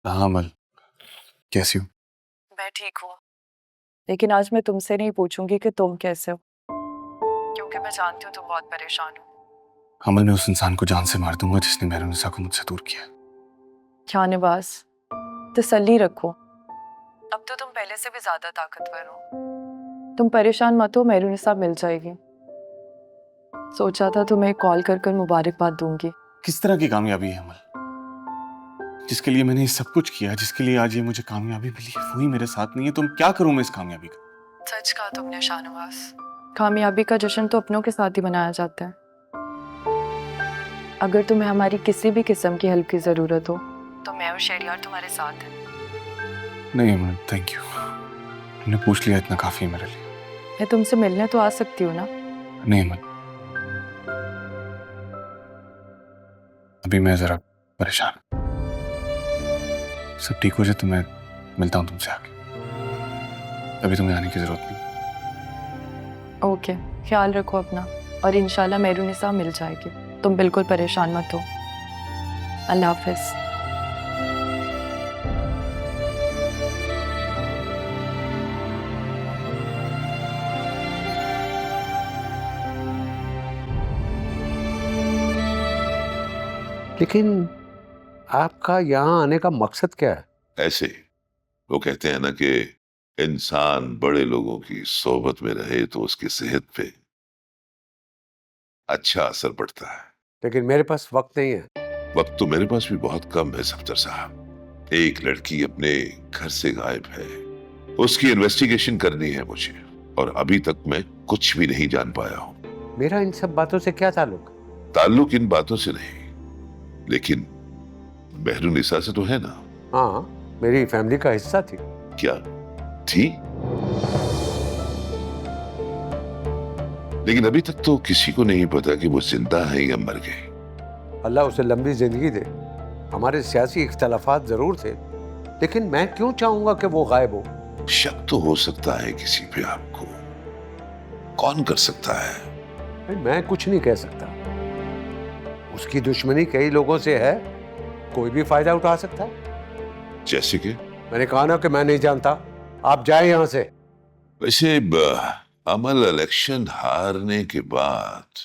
हाँ अमल, कैसी हो? मैं ठीक हूँ, लेकिन आज मैं तुमसे नहीं पूछूंगी कि तुम कैसे हो, क्योंकि मैं जानती हूँ तुम बहुत परेशान हो। अमल, मैं उस इंसान को जान से मार दूंगा जिसने मेहरुनिसा को मुझसे दूर किया। शाहनवाज, तसल्ली रखो, अब तो तुम पहले से भी ज्यादा ताकतवर हो। तुम परेशान मत हो, मेहरुनिसा मिल जाएगी। सोचा था तुम्हें कॉल कर कर मुबारकबाद दूंगी। किस तरह की कामयाबी है अमल? जिसके लिए मैंने ये सब कुछ किया, जिसके लिए आज ये मुझे कामयाबी मिली है, वही मेरे साथ नहीं है। तुम क्या करूं मैं इस कामयाबी का? सच कहा तुमने शाहनवाज, कामयाबी का जश्न तो अपनों के साथ ही मनाया जाता है। अगर तुम्हें हमारी किसी भी किस्म की हेल्प की जरूरत हो तो मैं और शहरियार तुम्हारे साथ हैं। नहीं अमल, थैंक यू। तुमने पूछ लिया, इतना काफी है मेरे लिए। मैं तुमसे मिलने तो आ सकती हूँ ना? नहीं अमल, अभी मैं जरा परेशान हूं। सब ठीक हो जाए तो मैं मिलता हूं तुमसे आके। अभी तुम्हें आने की जरूरत नहीं। ओके, ख्याल रखो अपना, और इंशाल्लाह मेहरुनिसा मिल जाएगी। तुम बिल्कुल परेशान मत हो। अल्लाह हाफिज। लेकिन आपका यहाँ आने का मकसद क्या है? ऐसे वो कहते हैं ना कि इंसान बड़े लोगों की सोबत में रहे तो उसकी सेहत पे अच्छा असर पड़ता है। लेकिन मेरे पास वक्त नहीं है। वक्त तो मेरे पास भी बहुत कम है सफदर साहब। एक लड़की अपने घर से गायब है, उसकी इन्वेस्टिगेशन करनी है मुझे, और अभी तक मैं कुछ भी नहीं जान पाया हूँ। मेरा इन सब बातों से क्या ताल्लुक? ताल्लुक इन बातों से नहीं, लेकिन मेहरुनिसा से तो है ना? हाँ, मेरी फैमिली का हिस्सा थी। क्या थी? लेकिन अभी तक तो किसी को नहीं पता कि वो जिंदा है या मर गए। अल्लाह उसे लंबी जिंदगी दे। हमारे सियासी इख्तलाफात जरूर थे, लेकिन मैं क्यों चाहूंगा कि वो गायब हो? शक तो हो सकता है किसी पे आपको, कौन कर सकता है? भाई, मैं कुछ नहीं कह सकता। उसकी दुश्मनी कई लोगों से है, कोई भी फायदा उठा सकता है। जैसे कि? मैंने कहा ना कि मैं नहीं जानता। आप जाए यहां से। वैसे अमल, इलेक्शन हारने के बाद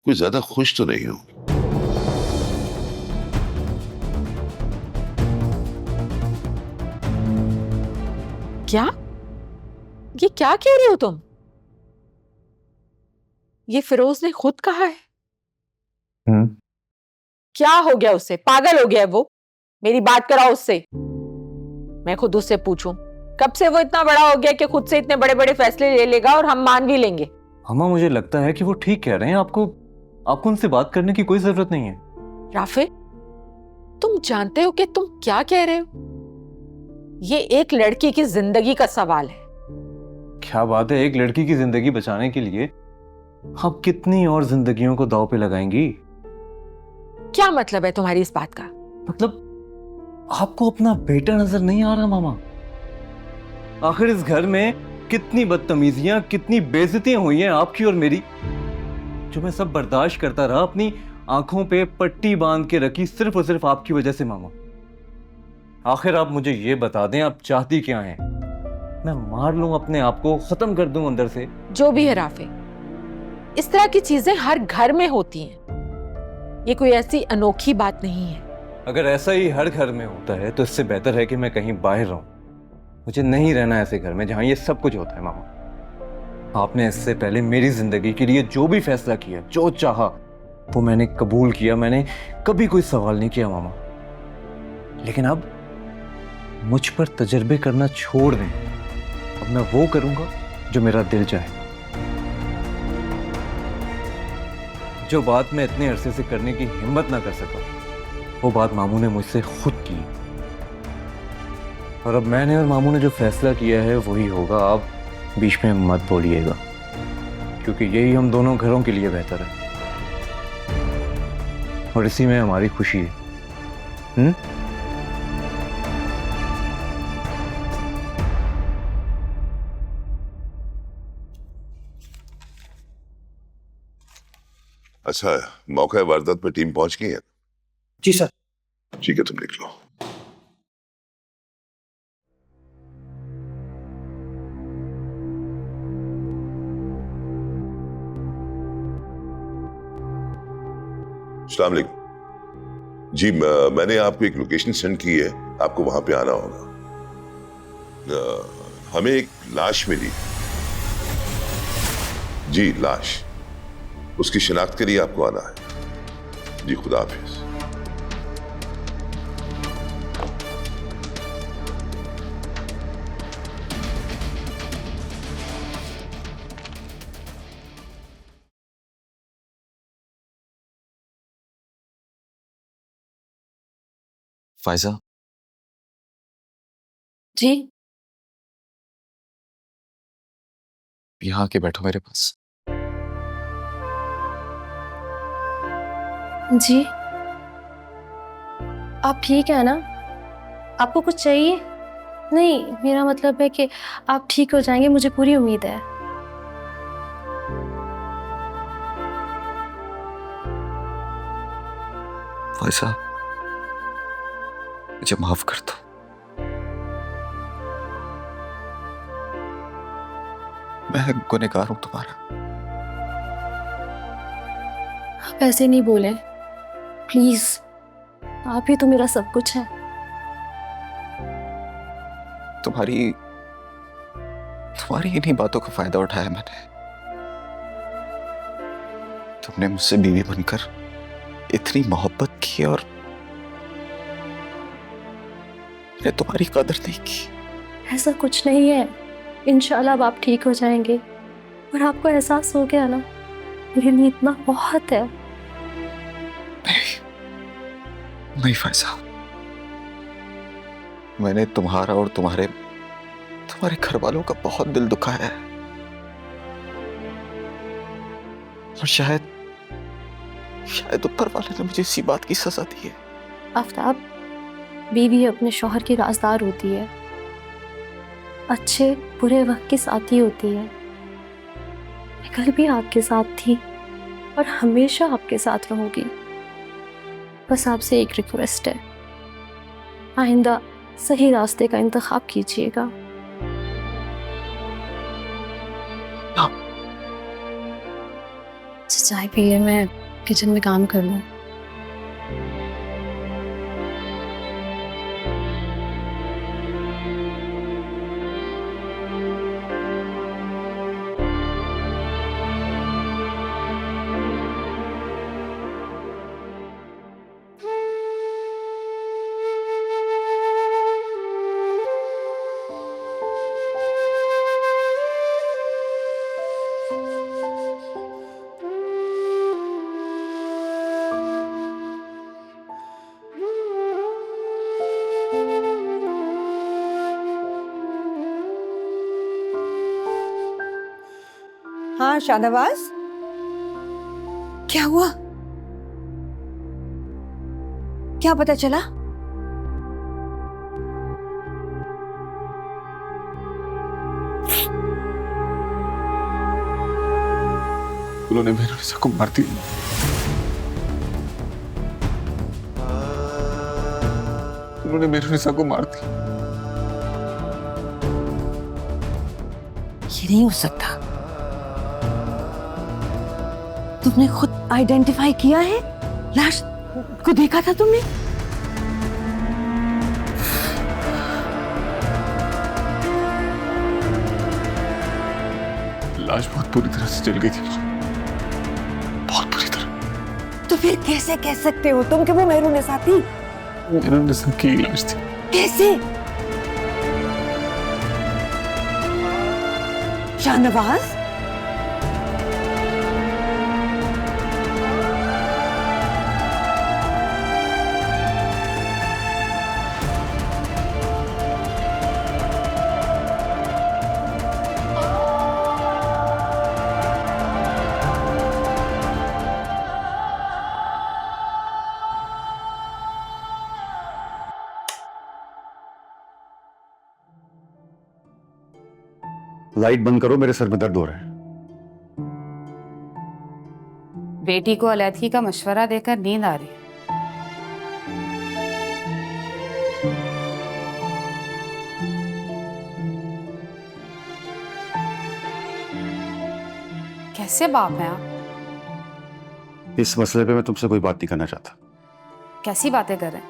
कोई ज्यादा खुश तो नहीं हूं। क्या? ये क्या कह रहे हो तुम? ये फिरोज ने खुद कहा है। क्या हो गया उसे? पागल हो गया है वो? मेरी बात कराओ उससे, मैं खुद उससे पूछूं। कब से वो इतना बड़ा हो गया कि खुद से इतने बड़े बड़े फैसले ले लेगा और हम मान भी लेंगे? अम्मा, मुझे लगता है कि वो ठीक कह रहे हैं। आपको उनसे बात करने की कोई जरूरत नहीं है। राफे, तुम जानते हो कि तुम क्या कह रहे हो? ये एक लड़की की जिंदगी का सवाल है। क्या बात है, एक लड़की की जिंदगी बचाने के लिए आप कितनी और जिंदगियों को दांव पे लगाएंगी? क्या मतलब है तुम्हारी इस बात का? मतलब आपको अपना बेटा नजर नहीं आ रहा मामा? आखिर इस घर में कितनी बदतमीजियां, कितनी बेइज्जतियां हुई हैं आपकी और मेरी, जो मैं सब बर्दाश्त करता रहा, अपनी आंखों पे पट्टी बांध के रखी सिर्फ और सिर्फ आपकी वजह से मामा। आखिर आप मुझे ये बता दें, आप चाहती क्या हैं? मैं मार लूं अपने आप को, खत्म कर दूं अंदर से? जो भी है राफे, इस तरह की चीजें हर घर में होती हैं। ये कोई ऐसी अनोखी बात नहीं है। अगर ऐसा ही हर घर में होता है तो इससे बेहतर है कि मैं कहीं बाहर रहूं। मुझे नहीं रहना ऐसे घर में जहां ये सब कुछ होता है मामा। आपने इससे पहले मेरी जिंदगी के लिए जो भी फैसला किया, जो चाहा, वो मैंने कबूल किया। मैंने कभी कोई सवाल नहीं किया मामा। लेकिन अब मुझ पर तजर्बे करना छोड़ दें। अब मैं वो करूंगा जो मेरा दिल चाहे। जो बात मैं इतने अरसे से करने की हिम्मत ना कर सका, वो बात मामू ने मुझसे खुद की। और अब मैंने और मामू ने जो फैसला किया है वही होगा। आप बीच में मत बोलिएगा, क्योंकि यही हम दोनों घरों के लिए बेहतर है, और इसी में हमारी खुशी है। अच्छा, मौका वारदात पे टीम पहुंच गई है? जी सर। ठीक है, तुम लिख लो। अस्सलाम वालेकुम। जी मैंने आपको एक लोकेशन सेंड की है, आपको वहां पे आना होगा। हमें एक लाश मिली। जी लाश, उसकी शिनाख्त के लिए आपको आना है। जी खुदा हाफिज। फायजा, जी यहाँ आके बैठो मेरे पास। जी आप ठीक है ना? आपको कुछ चाहिए? नहीं, मेरा मतलब है कि आप ठीक हो जाएंगे, मुझे पूरी उम्मीद है। फायजा, मुझे माफ कर दो। मैं गुनहगार हूं तुम्हारा। आप ऐसे नहीं बोले प्लीज, आप ही तो मेरा सब कुछ है। तुम्हारी इन्हीं बातों का फायदा उठाया मैंने। तुमने मुझसे बीवी बनकर इतनी मोहब्बत की और मैंने तुम्हारी कदर नहीं की। ऐसा कुछ नहीं है, इंशाल्लाह अब आप ठीक हो जाएंगे। और आपको एहसास हो गया ना, मेरे लिए इतना बहुत है। नहीं फायजा, मैंने तुम्हारा और तुम्हारे घर वालों का बहुत दिल दुखाया है। और शायद ऊपर वाले ने मुझे इसी बात की सजा दी है। आफ्ताब, बीवी अपने शौहर की राजदार होती है, अच्छे बुरे वक्त की साथी होती है। मैं कल भी आपके साथ थी और हमेशा आपके साथ रहूंगी। बस आपसे एक रिक्वेस्ट है, आइंदा सही रास्ते का इंतखाब कीजिएगा। चाय पिए, मैं किचन में काम कर लूं। हाँ शाहनवाज, क्या हुआ? क्या पता चला? उन्होंने मेहरुनिसा को मार दिया। उन्होंने मेहरुनिसा को मार दिया। ये नहीं हो सकता। तुमने खुद आइडेंटिफाई किया है? लाश को देखा था तुमने? लाश बहुत बुरी तरह से जल गई थी, बहुत बुरी तरह। तो फिर कैसे कह सकते हो तुम कि वो मेहरुनिसा थी? मेहरुनिसा की लाश थी। कैसे? शाहनवाज, लाइट बंद करो, मेरे सर में दर्द हो रहा है। बेटी को अलैदगी का मशवरा देकर नींद आ रही है। कैसे बाप हैं आप? इस मसले पे मैं तुमसे कोई बात नहीं करना चाहता। कैसी बातें कर रहे हैं?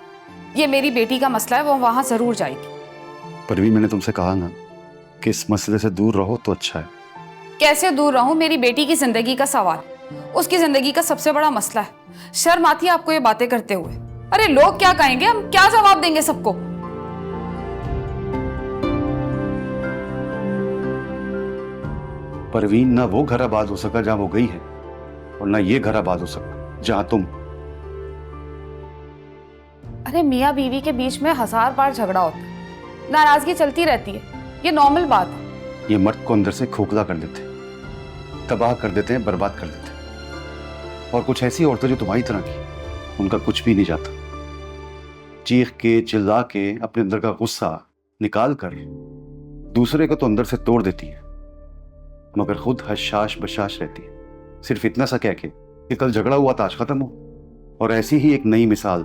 ये मेरी बेटी का मसला है, वो वहां जरूर जाएगी। परवीन, मैंने तुमसे कहा ना कि इस मसले से दूर रहो तो अच्छा है। कैसे दूर रहूं? मेरी बेटी की जिंदगी का सवाल, उसकी जिंदगी का सबसे बड़ा मसला है। शर्म आती है आपको ये बातें करते हुए? अरे लोग क्या कहेंगे, हम क्या जवाब देंगे सबको? परवीन, ना वो घर आबाद हो सका जहां वो गई है, और ना ये घर आबाद हो सका जहां तुम। अरे मियाँ बीवी के बीच में 1000 बार झगड़ा होता है, नाराजगी चलती रहती है, ये नॉर्मल बात है। ये मर्द को अंदर से खोखला कर देते, तबाह कर देते हैं, बर्बाद कर देते हैं। और कुछ ऐसी औरतें जो तुम्हारी तरह की, उनका कुछ भी नहीं जाता। चीख के चिल्ला के अपने अंदर का गुस्सा निकाल कर दूसरे को तो अंदर से तोड़ देती है, मगर खुद हशाश बशाश रहती है, सिर्फ इतना सा कह के कि कल झगड़ा हुआ था आज खत्म हो। और ऐसी ही एक नई मिसाल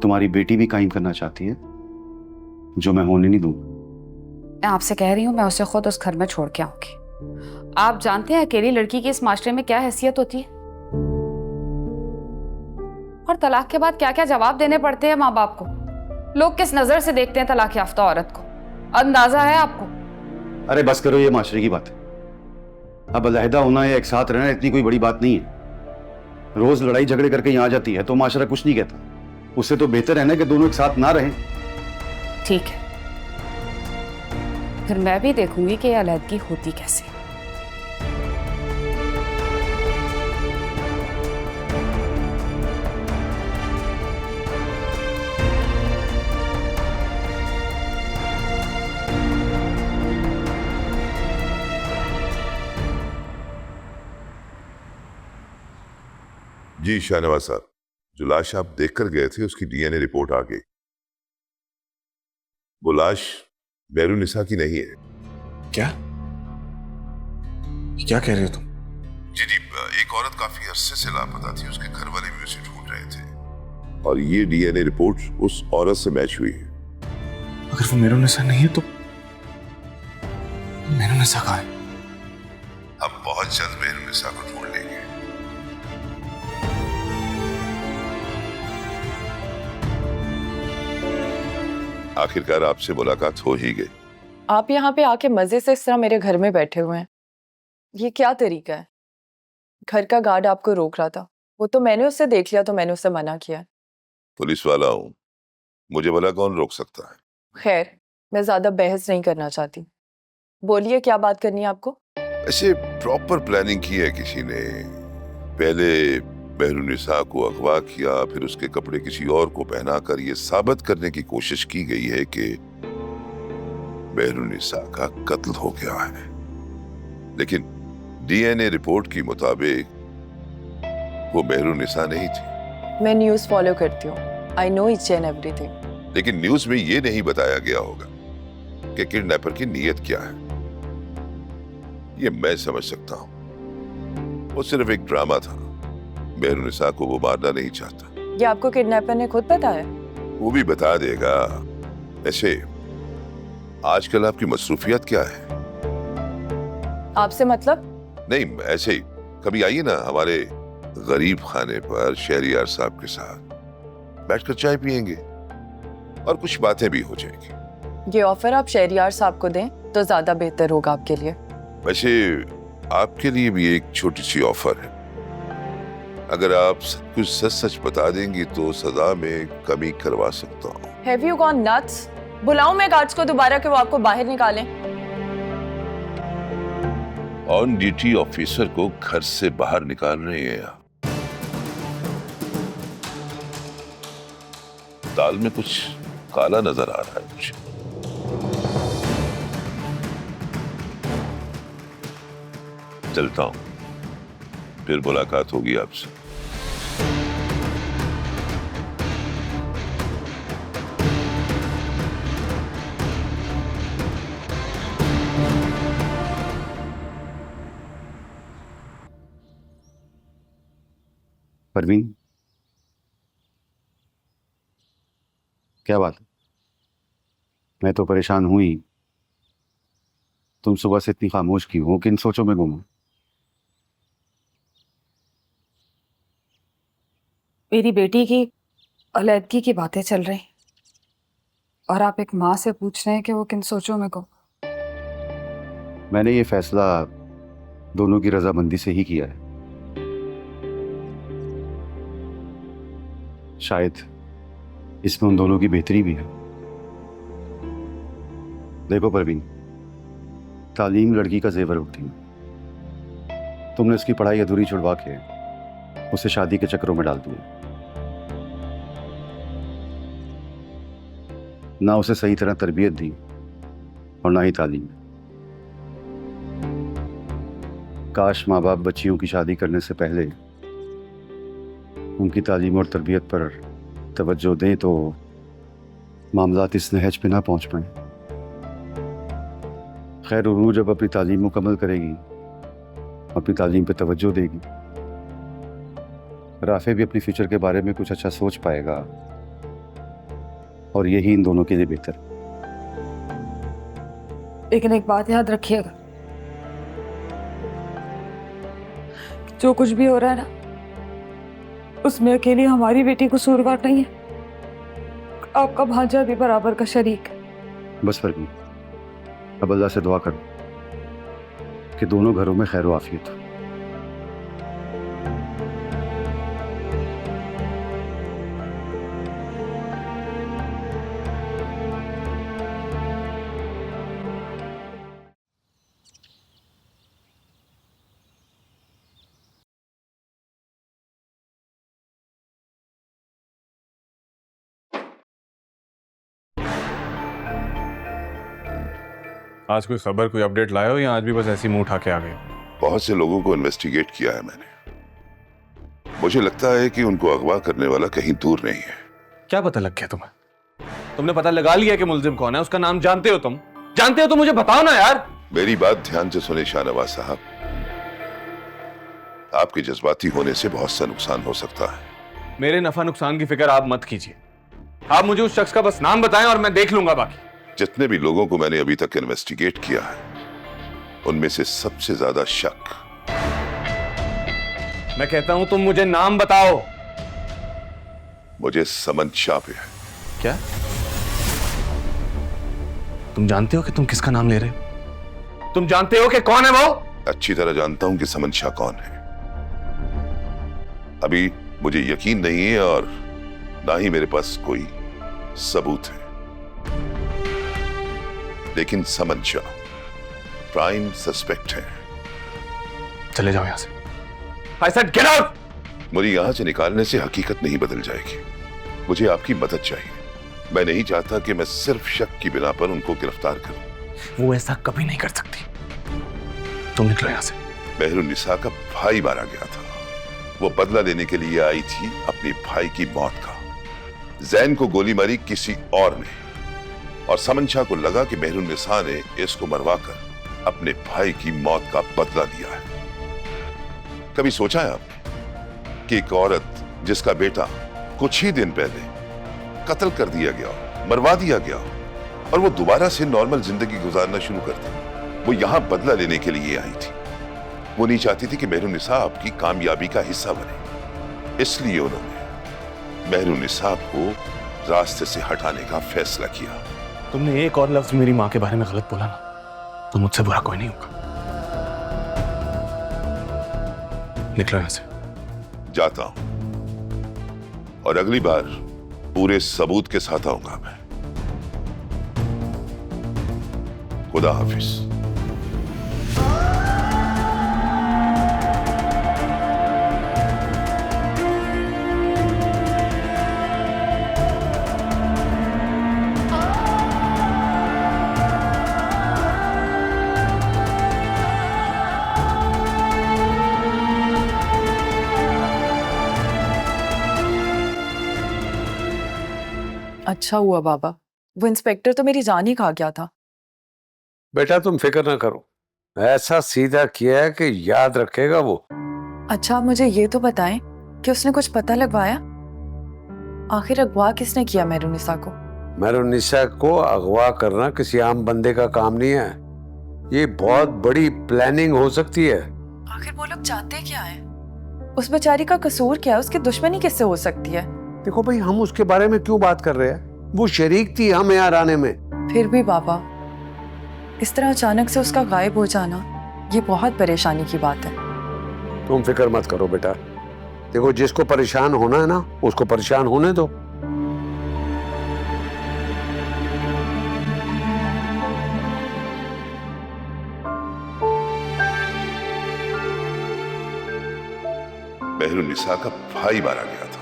तुम्हारी बेटी भी कायम करना चाहती है, जो मैं होने नहीं दूंगा। मैं आपसे कह रही हूँ, मैं उसे खुद उस घर में छोड़ के आऊंगी। आप जानते हैं अकेली लड़की की इस माशरे में क्या हैसियत होती है, और तलाक के बाद क्या क्या जवाब देने पड़ते हैं माँ बाप को। लोग किस नजर से देखते हैं तलाक याफ्ता औरत को, अंदाजा है आपको? अरे बस करो ये माशरे की बात है। अब अलहदा होना या एक साथ रहना इतनी कोई बड़ी बात नहीं है। रोज लड़ाई झगड़े करके यहाँ आ जाती है तो माशरा कुछ नहीं कहता। उससे तो बेहतर है ना कि दोनों एक साथ ना रहें। ठीक है, फिर मैं भी देखूंगी कि ये अलहदगी होती कैसे। जी शाहनवाज साहब, जो लाश आप देखकर गए थे उसकी डीएनए रिपोर्ट आ गई। वो लाश बैरूनिसा की नहीं है। क्या क्या कह रहे हो तुम? जी जी, एक औरत काफी अरसे से लापता थी, उसके घर वाले भी उसे ढूंढ रहे थे, और ये डीएनए रिपोर्ट उस औरत से मैच हुई है। अगर वो बैरूनिसा नहीं है तो बैरूनिसा कहाँ है? हम बहुत जल्द बैरूनिसा को ढूंढ लेंगे। आखिरकार आपसे मुलाकात हो ही गई। आप यहाँ पे आके मजे से इस तरह मेरे घर में बैठे हुए हैं, ये क्या तरीका है? घर का गार्ड आपको रोक रहा था, वो तो मैंने उससे देख लिया तो मैंने उससे मना किया। पुलिस वाला हूं, मुझे भला कौन रोक सकता है। खैर, मैं ज्यादा बहस नहीं करना चाहती, बोलिए क्या बात करनी है आपको? ऐसे प्रॉपर प्लानिंग की है किसी ने। पहले बैरूनिसा को अगवा किया, फिर उसके कपड़े किसी और को पहनाकर ये साबित करने की कोशिश की गई है कि बैरूनिसा का कत्ल हो गया है। लेकिन डीएनए रिपोर्ट के मुताबिक वो बैरूनिसा नहीं थी। मैं न्यूज़ फॉलो करती हूँ, I know each and everything. लेकिन न्यूज में ये नहीं बताया गया होगा कि किडनैपर की नीयत क्या है। ये मैं समझ सकता हूँ, वो सिर्फ एक ड्रामा था। बैरूनिसा को वो मारना नहीं चाहता। ये आपको किडनैपर ने खुद बताया? वो भी बता देगा। ऐसे आजकल आपकी मसरूफियत क्या है? आपसे मतलब? नहीं, ऐसे ही कभी आइए ना हमारे गरीब खाने पर शहरियार साहब के साथ बैठकर चाय पियेंगे और कुछ बातें भी हो जाएंगी। ये ऑफर आप शहरियार साहब को दें तो ज्यादा बेहतर होगा आपके लिए। वैसे आपके लिए भी एक छोटी सी ऑफर है। अगर आप सब कुछ सच सच बता देंगी तो सजा में कमी करवा सकता हूँ। Have you gone nuts? बुलाऊं मैं गार्ड्स को दोबारा कि वो आपको बाहर निकालें? ऑन ड्यूटी ऑफिसर को घर से बाहर निकाल रहे हैं आप। दाल में कुछ काला नजर आ रहा है मुझे। चलता हूं, फिर मुलाकात होगी आपसे। परवीन, क्या बात है? मैं तो परेशान हूं ही। तुम सुबह से इतनी खामोश क्यों हो? किन सोचों में गुम हो? मेरी बेटी की अलैदगी की बातें चल रही और आप एक माँ से पूछ रहे हैं कि वो किन सोचों में को। मैंने ये फैसला दोनों की रजामंदी से ही किया है। शायद इसमें उन दोनों की बेहतरी भी है। देखो परवीन, तालीम लड़की का जेवर होती है। तुमने उसकी पढ़ाई अधूरी छुड़वा के उसे शादी के चक्करों में डाल दिया। ना उसे सही तरह तरबियत दी और ना ही तालीम। काश माँ बाप बच्चियों की शादी करने से पहले उनकी तालीम और तरबियत पर तवज्जो दें तो मामलात इस नहज पे ना पहुंच पाए। खैर, उन्होंने जब अपनी तालीम मुकम्मल करेगी, अपनी तालीम पे तवज्जो देगी, राफे भी अपनी फ्यूचर के बारे में कुछ अच्छा सोच पाएगा और यही इन दोनों के लिए बेहतर। लेकिन एक बात याद रखिएगा, जो कुछ भी हो रहा है ना, उसमें अकेली हमारी बेटी कसूरवार नहीं है, आपका भांजा भी बराबर का शरीक है। बस फर्क नहीं। अब अल्लाह से दुआ करो कि दोनों घरों में खैर आफियत हो। आज कोई खबर, कोई अपडेट लाए हो या आज भी बस ऐसी मुंह उठा के आ गए? बहुत से लोगों को इन्वेस्टिगेट किया है मैंने। मुझे लगता है कि उनको अगवा करने वाला कहीं दूर नहीं है। क्या पता लग गया तुम्हें? तुमने पता लगा लिया कि मुलजिम कौन है? उसका नाम जानते हो तुम? जानते हो तो मुझे बताओ ना यार। मेरी बात ध्यान से सुने शाहनवाज साहब, आपके जज्बाती होने से बहुत सा नुकसान हो सकता है। मेरे नफा नुकसान की फिक्र आप मत कीजिए। आप मुझे उस शख्स का बस नाम बताएं और मैं देख लूंगा बाकी। जितने भी लोगों को मैंने अभी तक इन्वेस्टिगेट किया है, उनमें से सबसे ज्यादा शक मैं कहता हूं तुम मुझे नाम बताओ। मुझे समन शाह पे है। क्या तुम जानते हो कि तुम किसका नाम ले रहे हो? तुम जानते हो कि कौन है वो? अच्छी तरह जानता हूं कि समन शाह कौन है। अभी मुझे यकीन नहीं है और ना ही मेरे पास कोई सबूत है, लेकिन समन शाह प्राइम सस्पेक्ट है। चले जाओ यहां से। I said get out! मुझे यहां से निकालने से हकीकत नहीं बदल जाएगी। मुझे आपकी मदद चाहिए। मैं नहीं चाहता कि मैं सिर्फ शक की बिना पर उनको गिरफ्तार करूं। वो ऐसा कभी नहीं कर सकती। तुम निकलो यहां से। मेहरुन्निसा का भाई मारा गया था। वो बदला लेने के लिए आई थी अपने भाई की मौत का। जैन को गोली मारी किसी और ने, और समन शाह को लगा कि मेहरुन्निसा ने इसको मरवाकर अपने भाई की मौत का बदला लिया है। कभी सोचा है आपने कि एक औरत जिसका बेटा कुछ ही दिन पहले कत्ल कर दिया गया, मरवा दिया गया, और वो दोबारा से नॉर्मल जिंदगी गुजारना शुरू कर दी, वो यहां बदला लेने के लिए आई थी। वो नहीं चाहती थी कि मेहरुन्निसा आपकी कामयाबी का हिस्सा बने, इसलिए उन्होंने मेहरुन्निसा को रास्ते से हटाने का फैसला किया। तुमने एक और लफ्ज मेरी माँ के बारे में गलत बोला ना, तो मुझसे बुरा कोई नहीं होगा। निकलो यहां से। जाता हूं, और अगली बार पूरे सबूत के साथ आऊंगा मैं। खुदा हाफिज। अच्छा हुआ बाबा, वो इंस्पेक्टर तो मेरी जान ही खा गया था। बेटा तुम फिक्र ना करो, ऐसा सीधा किया है कि याद रखेगा वो। अच्छा, आप मुझे ये तो बताएं कि उसने कुछ पता लगवाया? आखिर अगवा किसने किया मेहरुन्निसा को? मेहरुन्निसा को अगवा करना किसी आम बंदे का काम नहीं है। ये बहुत बड़ी प्लानिंग हो सकती है। आखिर वो लोग चाहते क्या है? उस बेचारी का कसूर क्या है? उसकी दुश्मनी किससे हो सकती है? देखो भाई, हम उसके बारे में क्यों बात कर रहे हैं? वो शरीक थी हम यहाँ आने में। फिर भी बाबा, इस तरह अचानक से उसका गायब हो जाना, ये बहुत परेशानी की बात है। तुम फिक्र मत करो बेटा। देखो, जिसको परेशान होना है ना, उसको परेशान होने दो। मेहरुन्निसा का भाई मारा गया था।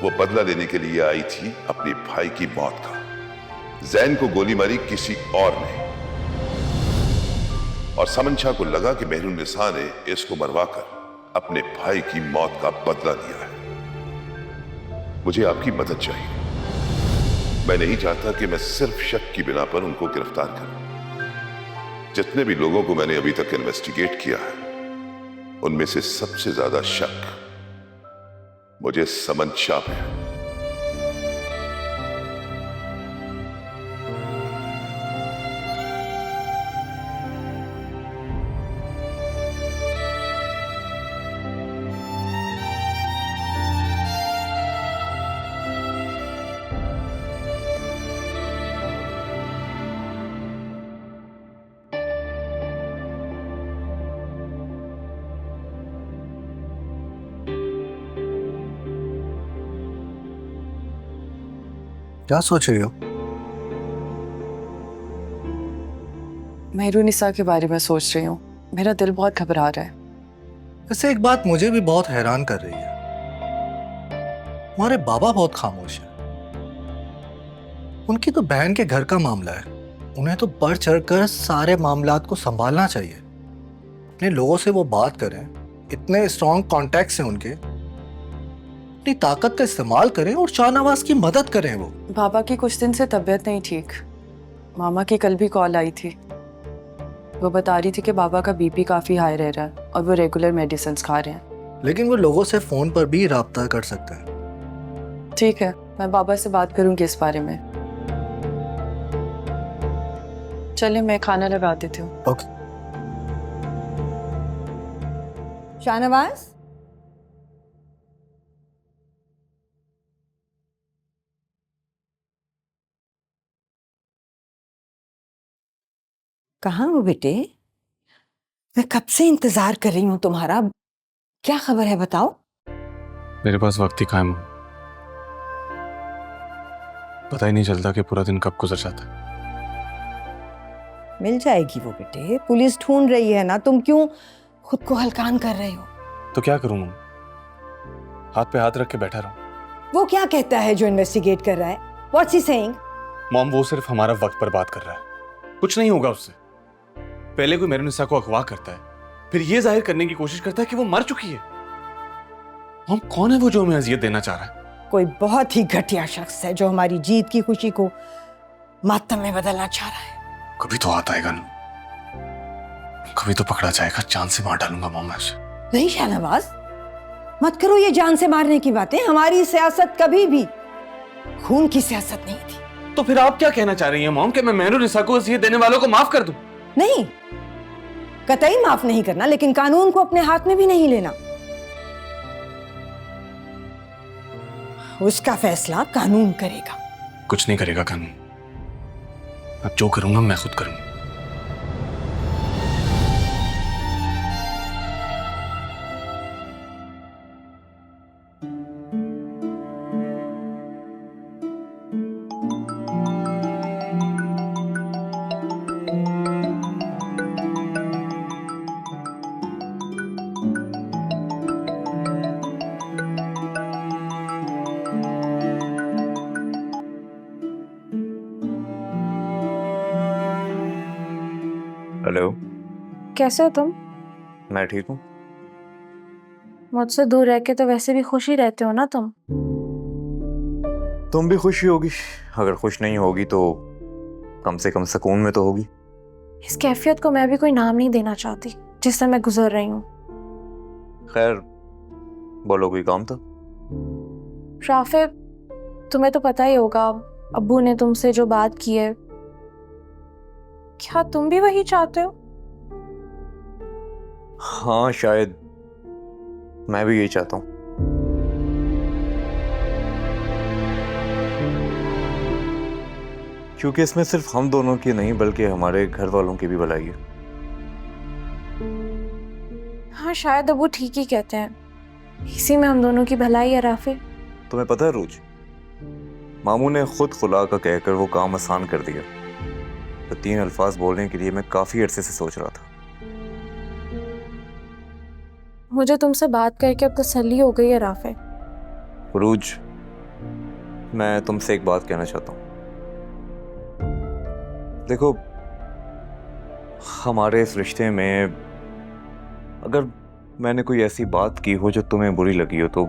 वो बदला लेने के लिए आई थी अपने भाई की मौत का। जैन को गोली मारी किसी और ने, और समन शाह को लगा कि मेहरुन्निसा ने इसको मरवाकर अपने भाई की मौत का बदला लिया है। मुझे आपकी मदद चाहिए। मैं नहीं चाहता कि मैं सिर्फ शक की बिना पर उनको गिरफ्तार करूं। जितने भी लोगों को मैंने अभी तक इन्वेस्टिगेट किया है, उनमें से सबसे ज्यादा शक मुझे समन शाह पे है। क्या सोच रही हो? मेहरुन्निसा के बारे में सोच रही हूँ। मेरा दिल बहुत घबरा रहा है। वैसे एक बात मुझे भी बहुत हैरान कर रही है। हमारे बाबा बहुत खामोश है। उनकी तो बहन के घर का मामला है, उन्हें तो बढ़ चढ़कर सारे मामलात को संभालना चाहिए। अपने लोगों से वो बात करें, इतने स्ट्रॉन्ग कॉन्टैक्ट्स हैं उनके, अपनी ताकत का इस्तेमाल करें और शाहनवाज की मदद करें। वो बाबा की कुछ दिन से तबीयत नहीं ठीक। मामा की कल भी कॉल आई थी। वो बता रही थी कि बाबा का बीपी काफ़ी हाई रह रहा है और वो रेगुलर मेडिसिन खा रहे हैं। लेकिन वो लोगों से फोन पर भी राब्ता कर सकते हैं। ठीक है, मैं बाबा से बात करूंगी इस बारे में। चलिए, मैं खाना लगा देती हूँ। ओके। शाहनवाज, कहाँ हो बेटे? मैं कब से इंतजार कर रही हूँ तुम्हारा। क्या खबर है, बताओ। मेरे पास वक्त ही कायम हो, पता ही नहीं चलता कि पूरा दिन कब गुजर जाता है। मिल जाएगी वो बेटे, पुलिस ढूंढ रही है ना, तुम क्यों खुद को हलकान कर रहे हो? तो क्या करूं मम्मी? हाथ पे हाथ रख के बैठा रहूं? वो क्या कहता है जो इन्वेस्टिगेट कर रहा है? What's he saying? मॉम, वो सिर्फ हमारा वक्त बर्बाद कर रहा है। कुछ नहीं होगा उससे। पहले कोई मेहरुन्निसा को अगवा करता है, फिर ये जाहिर करने की कोशिश करता है कि वो मर चुकी है। मॉम, कौन है वो जो हमें अजियत देना चाह रहा है? कोई बहुत ही घटिया शख्स है जो हमारी जीत की खुशी को मातम में बदलना चाह रहा है। कभी तो हाथ आएगा ना, कभी तो पकड़ा जाएगा। जान से मार डालूंगा मॉम मैं उसे। नहीं शाहनवाज, मत करो ये जान से मारने की बातें। हमारी सियासत कभी भी खून की सियासत नहीं थी। तो फिर आप क्या कहना चाह रही हैं मॉम, कि मैं मेहरुन्निसा को अजियत देने वालों को माफ कर दूं? नहीं, कतई माफ नहीं करना, लेकिन कानून को अपने हाथ में भी नहीं लेना। उसका फैसला कानून करेगा। कुछ नहीं करेगा कानून। अब जो करूंगा मैं खुद करूंगा। हेलो, कैसे हो तुम? मैं ठीक हूँ। मुझसे दूर रह के तो वैसे भी खुश ही रहते हो ना तुम। तुम भी खुशी होगी। अगर खुश नहीं होगी तो कम से कम सुकून में तो होगी। इस कैफियत को मैं भी कोई नाम नहीं देना चाहती जिससे मैं गुजर रही हूँ। खैर, बोलो, कोई काम था? राफे, तुम्हें तो पता ही होगा अब्बू ने तुमसे जो बात की है। क्या तुम भी वही चाहते हो? हाँ, शायद मैं भी यही चाहता हूँ। क्योंकि इसमें सिर्फ हम दोनों की नहीं बल्कि हमारे घर वालों की भी भलाई है। हाँ शायद अब वो ठीक ही कहते हैं, इसी में हम दोनों की भलाई है राफे। तुम्हें पता है रूज, मामू ने खुद खुला का कहकर वो काम आसान कर दिया। तो 3 अल्फाज बोलने के लिए मैं काफी अरसे से सोच रहा था। मुझे तुमसे बात करके अब तसल्ली हो गई है राफे। रूज, मैं तुमसे एक बात कहना चाहता हूँ। देखो, हमारे इस रिश्ते में अगर मैंने कोई ऐसी बात की हो जो तुम्हें बुरी लगी हो तो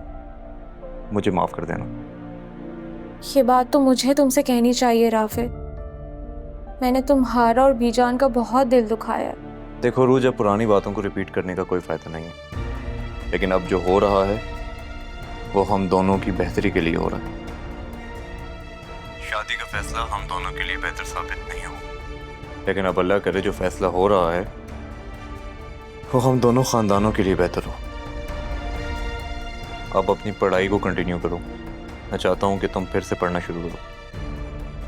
मुझे माफ कर देना। ये बात तो मुझे तुमसे कहनी चाहिए राफे। मैंने तुम्हारा और बीजान का बहुत दिल दुखाया है। देखो रूज, अब पुरानी बातों को रिपीट करने का कोई फायदा नहीं है, लेकिन अब जो हो रहा है वो हम दोनों की बेहतरी के लिए हो रहा है। शादी का फैसला हम दोनों के लिए बेहतर साबित नहीं हो, लेकिन अब अल्लाह करे जो फैसला हो रहा है वो हम दोनों खानदानों के लिए बेहतर हो। अब अपनी पढ़ाई को कंटिन्यू करो। मैं चाहता हूँ कि तुम फिर से पढ़ना शुरू करो।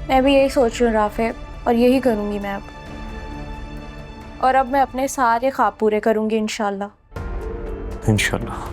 मैं भी यही सोच रही हूँ राफे, और यही करूँगी मैं अब। और अब मैं अपने सारे ख्वाब पूरे करूँगी इंशाल्लाह। इंशाल्लाह।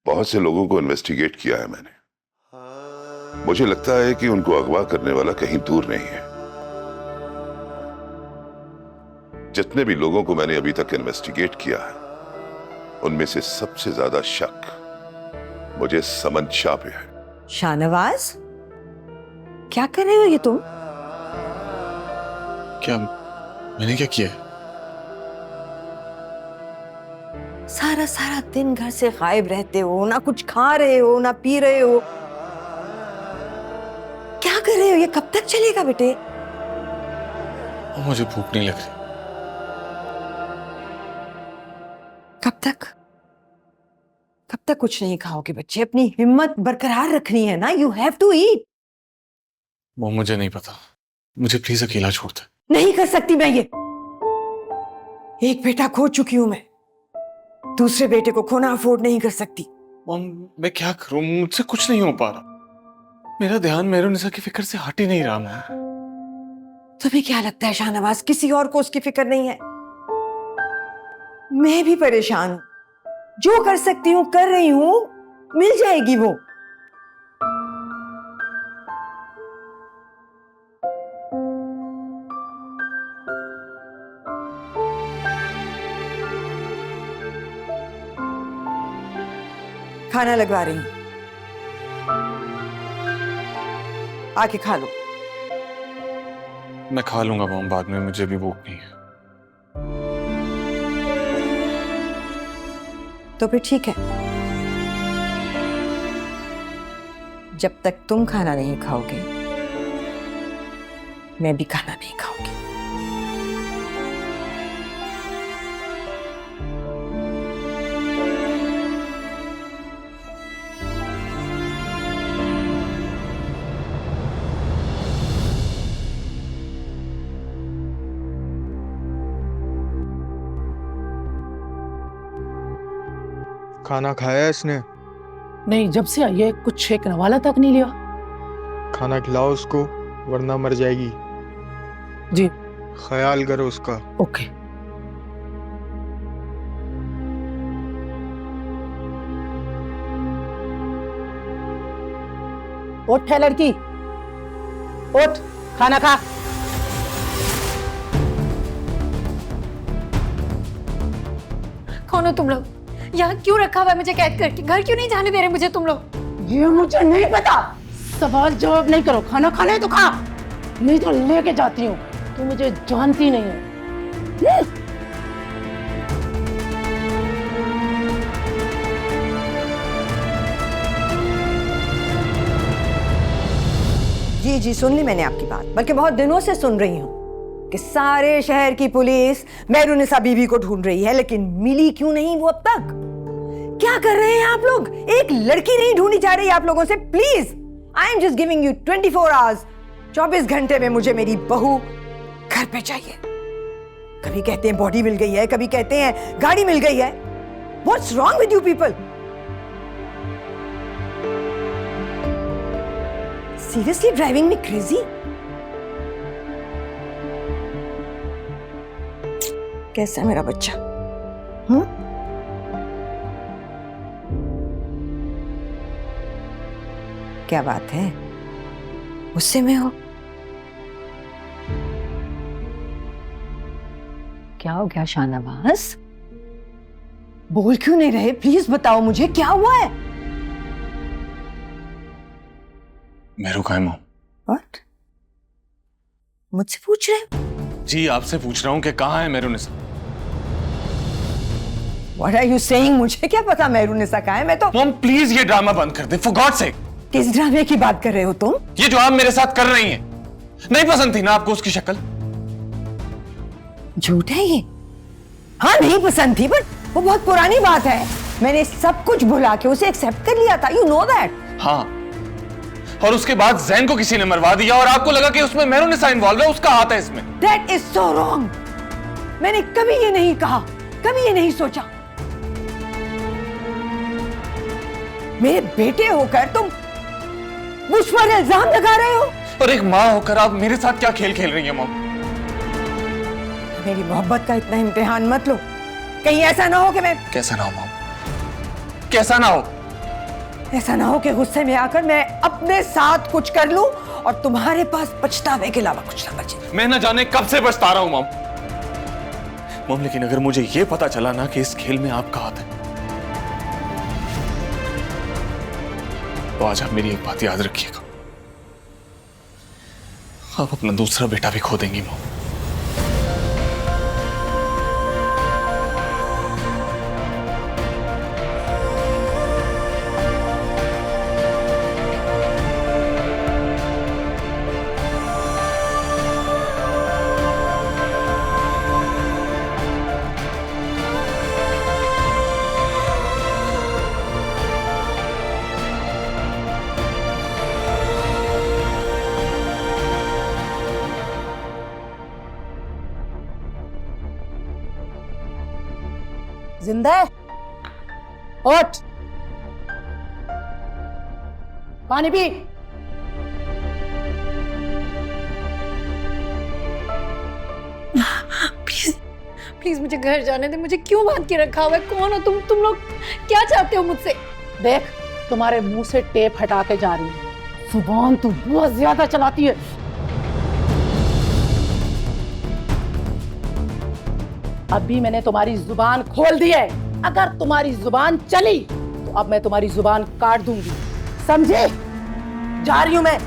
बहुत से लोगों को इन्वेस्टिगेट किया है मैंने। मुझे लगता है कि उनको अगवा करने वाला कहीं दूर नहीं है। जितने भी लोगों को मैंने अभी तक इन्वेस्टिगेट किया है उनमें से सबसे ज्यादा शक मुझे समन शाह पे है। शाहनवाज, क्या कर रहे हो ये तुम? क्या मैंने क्या किया है? सारा सारा दिन घर से गायब रहते हो, ना कुछ खा रहे हो ना पी रहे हो। क्या कर रहे हो? ये कब तक चलेगा बेटे? मुझे भूख नहीं लग रही। कब तक? कब तक कुछ नहीं खाओगे बच्चे? अपनी हिम्मत बरकरार रखनी है ना। You have to eat. वो मुझे नहीं पता, मुझे प्लीज अकेला छोड़ दे। नहीं कर सकती मैं ये। एक बेटा खो चुकी हूं मैं, दूसरे बेटे को खोना अफोर्ड नहीं कर सकती। मॉम, मैं क्या करूं? मुझसे कुछ नहीं हो पा रहा। मेरा ध्यान मेहरुनिसा की फिक्र से हट ही नहीं रहा। तुम्हें क्या लगता है शाहनवाज किसी और को उसकी फिक्र नहीं है? मैं भी परेशान हूं। जो कर सकती हूँ कर रही हूं, मिल जाएगी वो। खाना लगवा रही हूं, आके खा लो। मैं खा लूंगा मॉम, बाद में। मुझे भी भूख नहीं है। तो फिर ठीक है, जब तक तुम खाना नहीं खाओगे मैं भी खाना नहीं खाऊंगी। खाना खाया है इसने? नहीं, जब से आई है कुछ छेकने वाला तक नहीं लिया। खाना खिलाओ उसको वरना मर जाएगी। जी। ख्याल करो उसका। ओके। उठ है लड़की, उठ, खाना खा। कौन हो तुम लोग? यहाँ क्यों रखा हुआ है मुझे कैद करके? घर क्यों नहीं जाने दे रहे मुझे तुम लोग? ये मुझे नहीं पता, सवाल जवाब नहीं करो। खाना खाना है तो खा, नहीं तो लेके जाती हूँ। तू मुझे जानती नहीं है। जी जी, सुन ली मैंने आपकी बात, बल्कि बहुत दिनों से सुन रही हूँ कि सारे शहर की पुलिस मेहरुनिसा बीवी को ढूंढ रही है, लेकिन मिली क्यों नहीं वो अब तक? क्या कर रहे हैं आप लोग? एक लड़की नहीं ढूंढी जा रही आप लोगों से? Please, I am just giving you 24 hours. 24 घंटे में मुझे मेरी बहू घर पे चाहिए। कभी कहते हैं बॉडी मिल गई है, कभी कहते हैं गाड़ी मिल गई है। What's wrong with you people? Seriously driving me crazy? कैसा है मेरा बच्चा? क्या बात है, गुस्से में हो? क्या हो गया शाहनवाज? बोल क्यों नहीं रहे? प्लीज बताओ मुझे, क्या हुआ है? मेरू का है मॉम? व्हाट? मुझसे पूछ रहे हो? जी आपसे पूछ रहा हूँ कि कहाँ है Mehrunnisa? What are you saying? मुझे क्या पता मेहरुनिसा कहाँ है? मैं तो। मॉम प्लीज ये ड्रामा बंद कर दे, for God's sake। किस ड्रामे की बात कर रहे हो तुम? ये जो आप मेरे साथ कर रही हैं, नहीं पसंद थी ना आपको उसकी शक्ल? झूठ है ये? हाँ नहीं पसंद थी, बट वो बहुत पुरानी बात है। मैंने सब कुछ भुला के उसे एक्सेप्ट कर लिया था, यू नो दैट। हाँ, और उसके बाद जैन को किसी ने मरवा दिया और आपको लगा कि उसमें मेहरुनिसा इन्वॉल्व है, उसका हाथ है इसमें। That is so wrong। मैंने कभी ये नहीं कहा, कभी ये नहीं सोचा। मेरे बेटे होकर तुम मुझ पर इल्जाम लगा रहे हो। और एक माँ होकर आप मेरे साथ क्या खेल खेल रही हैं मॉम? मेरी मोहब्बत का इतना इम्तिहान मत लो, कहीं ऐसा ना हो कि मैं। कैसा ना हो मॉम? कैसा ना हो? ऐसा ना हो कि गुस्से में आकर मैं अपने साथ कुछ कर लूं और तुम्हारे पास पछतावे के अलावा कुछ ना बचे। मैं न जाने कब से पछता रहा हूं मॉम। मॉम लेकिन अगर मुझे ये पता चला ना कि इस खेल में आपका हाथ है, तो आज आप मेरी एक बात याद रखिएगा, आप अपना दूसरा बेटा भी खो देंगी मॉम। जिंदा है? उठ, पानी पी। प्लीज प्लीज मुझे घर जाने दे। मुझे क्यों बांध के रखा हुआ है? कौन हो तुम लोग क्या चाहते हो मुझसे? देख, तुम्हारे मुंह से टेप हटा के जा रही है। जुबान तू बहुत ज्यादा चलाती है। अभी मैंने तुम्हारी जुबान खोल दी है, अगर तुम्हारी जुबान चली तो अब मैं तुम्हारी जुबान काट दूंगी, समझे? जा रही हूं मैं।